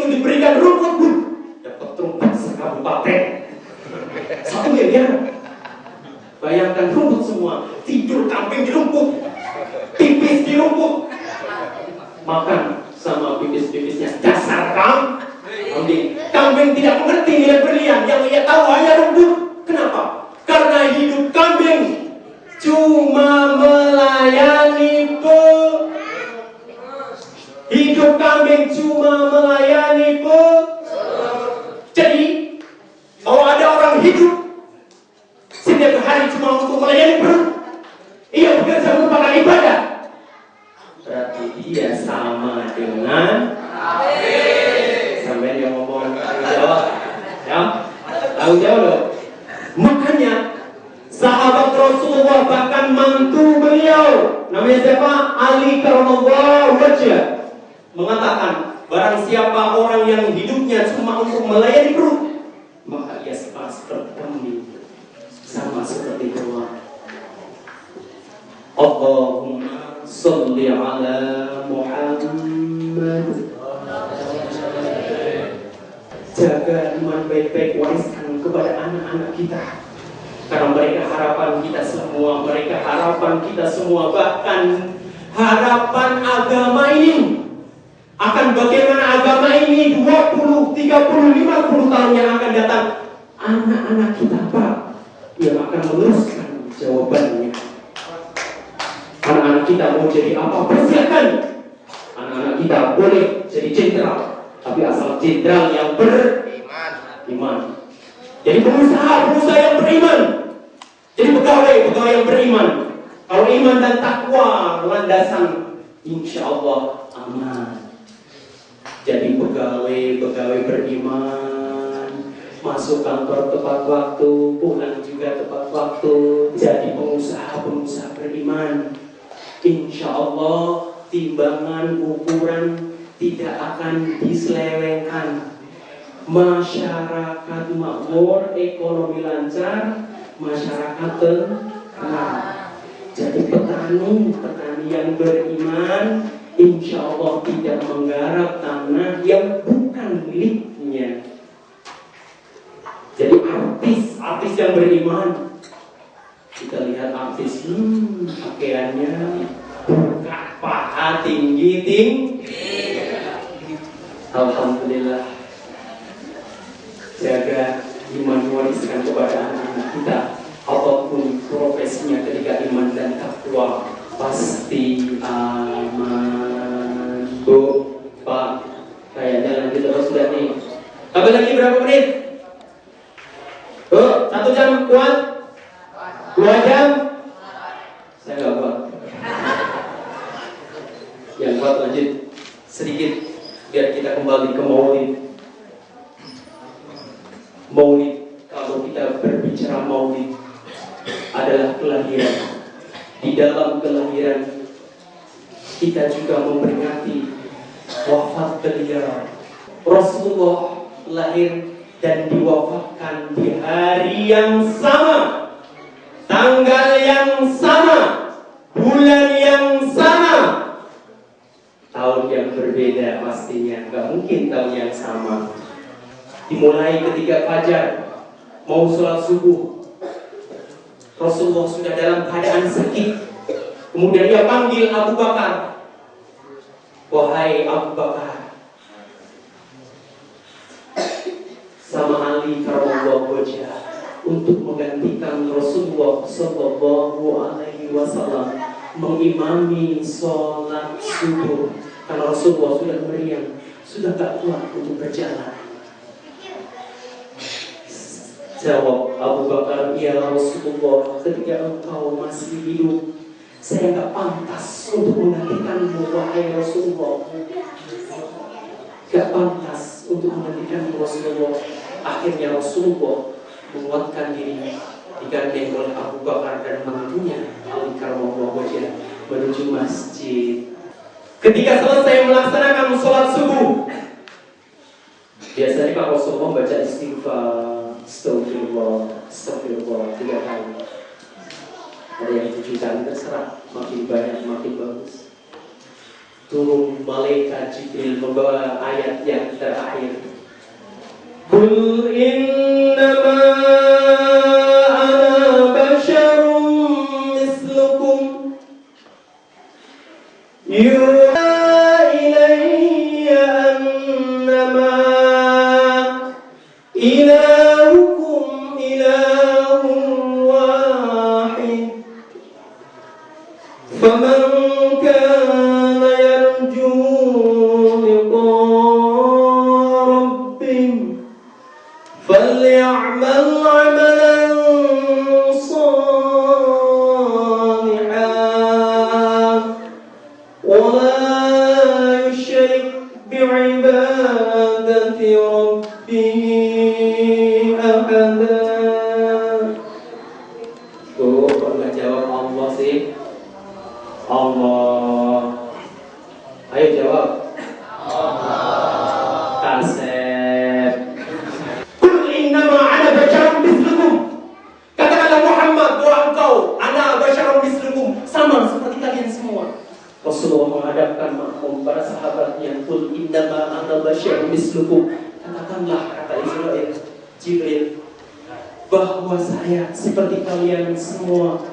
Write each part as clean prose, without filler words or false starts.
itu diberikan rumput, dapat rumput sekabupaten, 1 miliar. Bayangkan rumput semua, tidur kambing di rumput, pipis di rumput, makan sama pipis-pipisnya. Dasar kambing. Kambing tidak mengerti nilai berlian, yang ia tahu hanya rumput. Kenapa? Karena hidup kambing cuma melayani hidup kambing cuma melayani Jadi kalau ada orang hidup setiap hari cuma untuk melayani perut, ia bekerja merupakan ibadah, berarti dia sama dengan sampai dia ngomong tanggung jawab, ya, tanggung jawab loh. Makanya sahabat Rasulullah, bahkan mantu beliau namanya siapa? Ali karramallahu wajhah, mengatakan barang siapa orang yang hidupnya cuma untuk melayani perut, maka ia seperti kambing, sama seperti Allah. Allahumma sholli ala Muhammad. Jaga iman baik-baik, wariskan kepada anak-anak kita, karena mereka harapan kita semua, bahkan harapan agama ini akan bagaimana agama ini 20, 30, 50 tahun yang akan datang. Anak-anak kita Pak yang akan meneruskan jawabannya. Anak-anak kita mau jadi apa, persiapkan. Anak-anak kita boleh jadi jenderal, tapi asal jenderal yang beriman. Jadi pengusaha yang beriman. Jadi pegawai yang beriman. Kalau iman dan takwa landasan, insya Allah aman. Jadi pegawai beriman, masuk kantor tepat waktu, pulang juga tepat waktu. Jadi pengusaha beriman, insya Allah timbangan ukuran tidak akan diselewengkan. Masyarakat makmur, ekonomi lancar, masyarakat tenang. Jadi petani yang beriman, insya Allah tidak menggarap tanah yang bukan miliknya. Jadi artis yang beriman, kita lihat artis, pakaiannya buka paha tinggi. Alhamdulillah. Jaga iman, wariskan kepada anak-anak kita. Apapun profesinya, ketika iman dan takwa pasti aman. Bu, Pak, kayaknya lanjut terus sudah nih. Tambah lagi berapa menit? Bu, 1 jam kuat? 2 jam? Saya nggak kuat. Yang kuat lanjut sedikit biar kita kembali ke maulid. Maulid, kalau kita berbicara maulid, adalah kelahiran. Di dalam kelahiran kita juga memperingati wafat beliau. Rasulullah lahir dan diwafatkan di hari yang sama, tanggal yang sama, bulan yang sama, tahun yang berbeda pastinya. Gak mungkin tahun yang sama. Dimulai ketika fajar mau sholat subuh, Rasulullah sudah dalam keadaan sakit. Kemudian dia panggil Abu Bakar, wahai Abu Bakar, sama Ali karramallahu wajhah, untuk menggantikan Rasulullah sallallahu alaihi wasallam mengimami sholat subuh, karena Rasulullah sudah meriang, sudah tak kuat untuk berjalan. Jawab Abu Bakar, ya Rasulullah, ketika engkau masih hidup, saya tak pantas untuk menggantikanmu, wahai Rasulullah. Gak pantas untuk menggantikanmu, Rasulullah. Akhirnya Rasulullah menguatkan diri, digandeng oleh Abu Bakar dan menantunya Ali karramallahu wajhah menuju masjid. Ketika selesai melaksanakan sholat subuh, biasanya Pak Rasulullah baca istighfar, Astagfirullah 3 kali. Ada yang 7 kali, terserah, makin banyak makin bagus. turun malaikat Jibril membawa ayat yang terakhir. Qul innama ana basyarum mislukum yuha ilayya annama ilahukum ilahun wahid faman kana yarju liqa rabbih falyamal amalan salihan wa la yushrik bi'ibadati rabbih ahada. Tuh, kok nggak jawab Allah sih? Allah. Ayo jawab. Kasep. Qul innama ana basyarum mislukum. Katakanlah Muhammad bahwa engkau ana basyarum mislukum, sama seperti kalian semua. Rasulullah menghadapkan makmum para sahabatnya. Qul innama ana basyarum mislukum. Katakanlah, kata Israel Jibril, bahwa saya seperti kalian semua.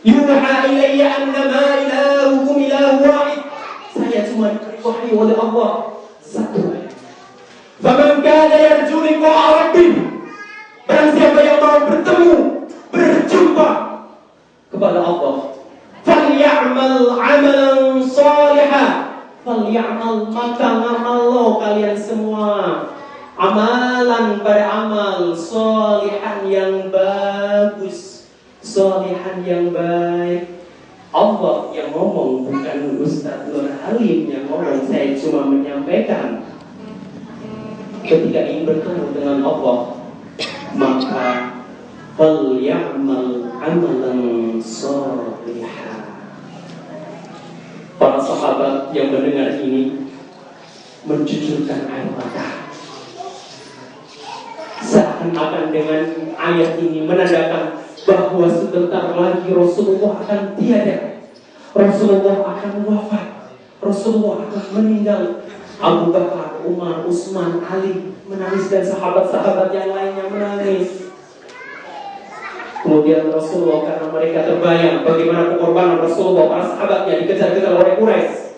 Yuha ilayya annama ilahukum ilahu wahid. Saya cuma diberi wahyu oleh Allah satu. Faman kana yarju liqa'a rabbih. Barang siapa yang mau bertemu, berjumpa kepada Allah, falyamal amalan salihan. Falyamal, maka ngamallah kalian semua amalan pada amal salihan yang bagus, salihan yang baik. Allah yang ngomong, bukan Ustaz Nur Halim yang ngomong. Saya cuma menyampaikan. Ketika ingin bertemu dengan Allah, maka falyamal amalan salihan. Para sahabat yang mendengar ini mencucurkan air mata. Seakan-akan dengan ayat ini menandakan bahwa sebentar lagi Rasulullah akan tiada, Rasulullah akan wafat, Rasulullah akan meninggal. Abu Bakar, Umar, Utsman, Ali menangis dan sahabat-sahabat yang lainnya menangis. Kemudian Rasulullah, karena mereka terbayang bagaimana pengorbanan Rasulullah, para sahabatnya dikejar-kejar oleh Quraisy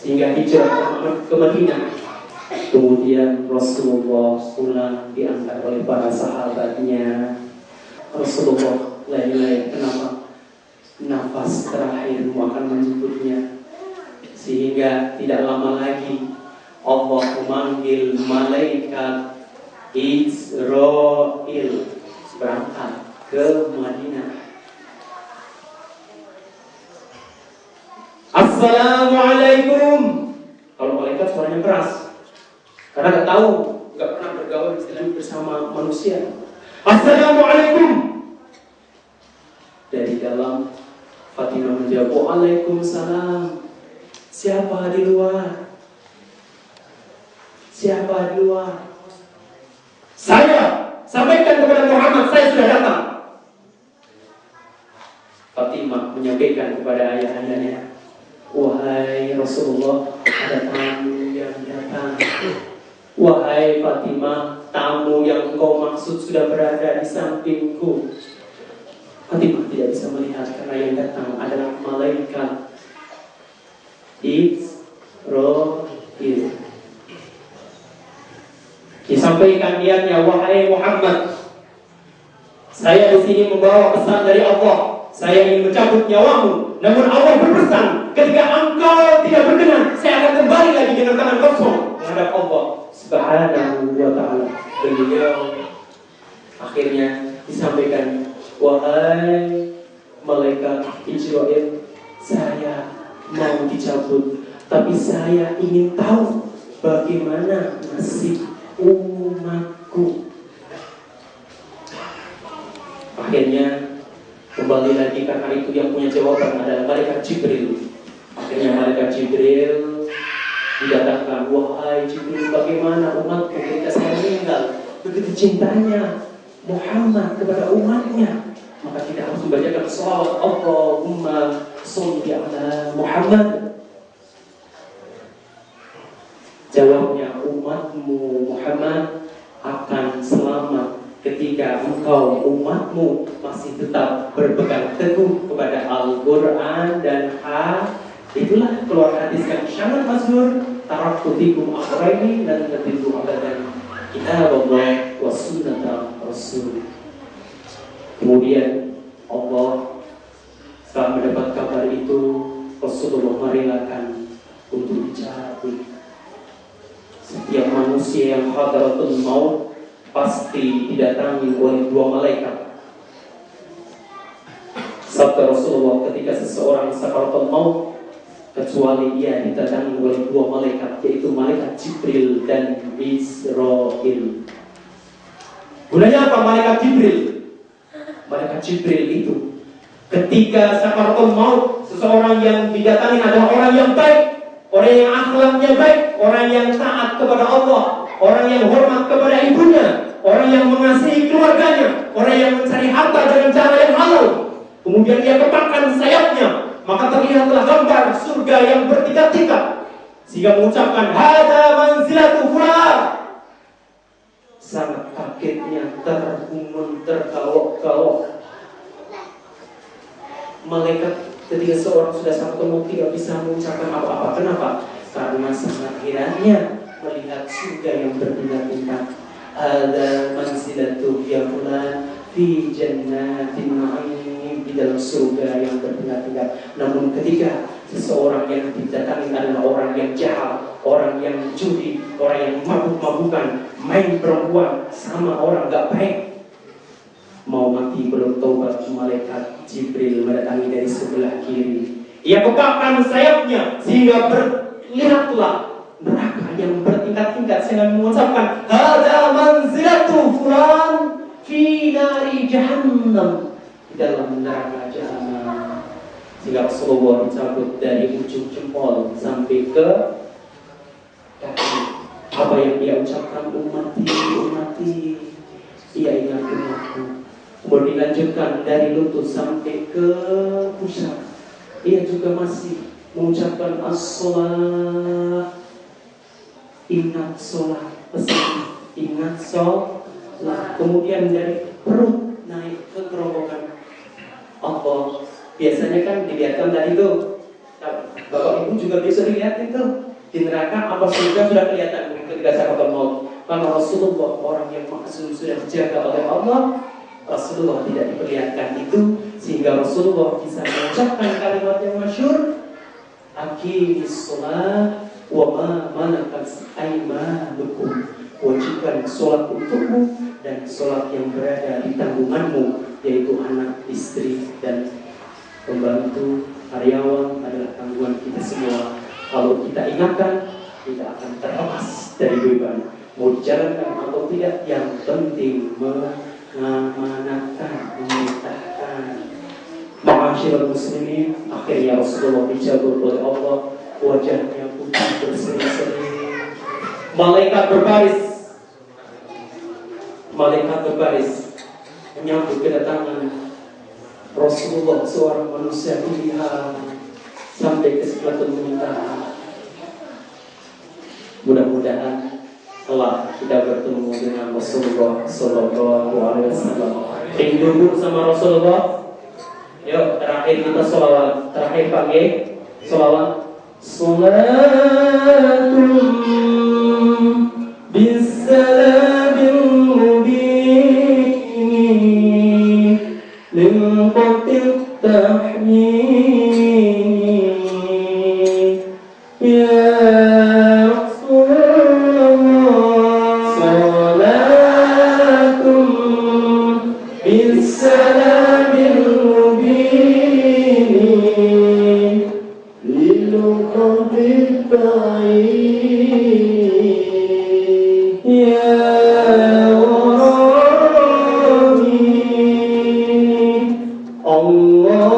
sehingga hijrah ke Madinah. Kemudian Rasulullah pulang diantar oleh para sahabatnya. Rasulullah, lain-lain, kenapa nafas terakhirmu akan menjemputnya? Sehingga tidak lama lagi Allah memanggil malaikat Israel berangkat ke Madinah. Assalamualaikum. Kalau malaikat suaranya keras, karena nggak tahu, nggak pernah bergaul bersama manusia. Assalamualaikum. Dari dalam Fatimah menjawab, waalaikumsalam. Siapa di luar? Siapa di luar? Saya. Sampaikan kepada Muhammad, saya sudah datang. Fatimah menyampaikan kepada ayah-ayahnya, wahai Rasulullah, ada tamu yang datang. Wahai Fatimah, tamu yang engkau maksud sudah berada di sampingku. Fatimah tidak bisa melihat karena yang datang adalah malaikat Israel. Disampaikan niatnya, wahai Muhammad, saya di sini membawa pesan dari Allah. Saya ingin mencabut nyawamu, namun Allah berpesan, ketika engkau tidak berkenan, saya akan kembali lagi dengan tangan kosong menghadap Allah Subhanahu wa ta'ala. Beliau akhirnya disampaikan, wahai malaikat Israel, saya mau dicabut, tapi saya ingin tahu bagaimana nasib umatku. Akhirnya kembali lagi, karena itu yang punya jawaban adalah malaikat Jibril. Akhirnya malaikat Jibril didatangkan, wahai Jibril, bagaimana umatku ketika saya meninggal? Begitu cintanya Muhammad kepada umatnya, maka maka kita harus membacakan salawat Allahumma sholli ala Muhammad. Jawabnya, umatmu Muhammad akan selamat ketika engkau umatmu masih tetap berpegang teguh kepada Al-Quran dan itulah keluar hadis yang sangat masyhur, taraktu fikum amrayni lan tadillu abadan, kitab Allah wa sunnata Rasul. Kemudian Allah setelah mendapat kabar itu, Rasulullah merelakan untuk dicabut. Setiap manusia yang hadaratul maut pasti didatangi oleh dua malaikat. Sabda Rasulullah, ketika seseorang sakaratul maut, kecuali dia didatangi oleh dua malaikat, yaitu malaikat Jibril dan Israil. Gunanya apa malaikat Jibril? Malaikat Jibril itu ketika sakaratul maut, seseorang yang didatangi adalah orang yang baik, orang yang akhlaknya baik, orang yang taat kepada Allah, orang yang hormat kepada ibunya, orang yang mengasihi keluarganya, orang yang mencari harta dengan cara yang halal. Kemudian dia kepakkan sayapnya, maka terlihatlah gambar surga yang bertingkat-tingkat, sehingga mengucapkan hada manzilatu fulan. Sangat kagetnya, terkawok-kawok malaikat ketika seorang sudah sangat maut tidak bisa mengucapkan apa-apa. Kenapa? Karena sangat herannya melihat surga yang bertingkat-tingkat. Ada manzilatu ya fulan fi jannatin na'im, di dalam surga yang bertingkat-tingkat. Namun ketika seseorang yang didatangi adalah orang yang jahat, orang yang judi, orang yang mabuk-mabukan, main perempuan sama orang gak baik, mau mati belum taubat, malaikat Jibril mendatangi dari sebelah kiri. Ia kepakkan sayapnya sehingga berlihatlah neraka yang bertingkat-tingkat, sehingga mengucapkan hada manzilatu fulan fi nari jahannam, di dalam neraka jahannam. Sehingga Rasulullah dicabut dari ujung jempol sampai ke kaki. Apa yang dia ucapkan, ummati, ummati, ia ingat umatku. Kemudian dilanjutkan dari lutut sampai ke pusat. Ia juga masih mengucapkan as-sholat, ingat sholat, pesan, ingat sholat. Kemudian dari perut naik ke kerongkongan Allah. Biasanya kan dilihatkan tadi itu, Bapak Ibu juga bisa dilihat itu di neraka apa surga sudah kelihatan ketika sakaratul maut. Karena Rasulullah orang yang maksum sudah dijaga oleh Allah, Rasulullah tidak diperlihatkan itu, sehingga Rasulullah bisa mengucapkan kalimat yang masyhur, aqimis sholat wa ma malakat aymanukum, wajibkan sholat untukmu dan sholat yang berada di tanggunganmu, yaitu anak, istri, dan pembantu, karyawan adalah tanggungan kita semua. Kalau kita ingatkan, kita akan terlepas dari beban. Mau dijalankan atau tidak, yang penting mengamanatkan, memerintahkan. Ma'asyiral muslimin, akhirnya Rasulullah dijabut oleh Allah, wajahnya putih berseri-seri. Malaikat berbaris menyambut kedatangan Rasulullah, seorang manusia pilihan, sampai ke Sidratul Muntaha. Mudah-mudahan telah kita bertemu dengan Rasulullah Sallallahu Alaihi Wasallam. Rindu sama Rasulullah. Yuk terakhir kita sholawat. Terakhir pagi sholawat. Salatum bisalamin mubin lil qatil tahmin ya Rasulullah. Salatum bisalamin mubin lil qatil tahmin ya Allah.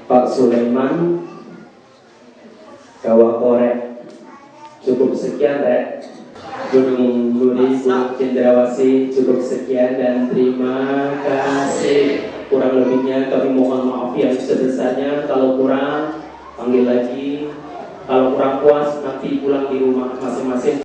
Pak Sulaiman Kawah Korek, cukup sekian Rek. Gunung Budi, Gunung Cendrawasih, cukup sekian dan terima kasih. Kurang lebihnya kami mohon maaf yang sebesarnya. Kalau kurang panggil lagi, kalau kurang puas nanti pulang di rumah masing-masing.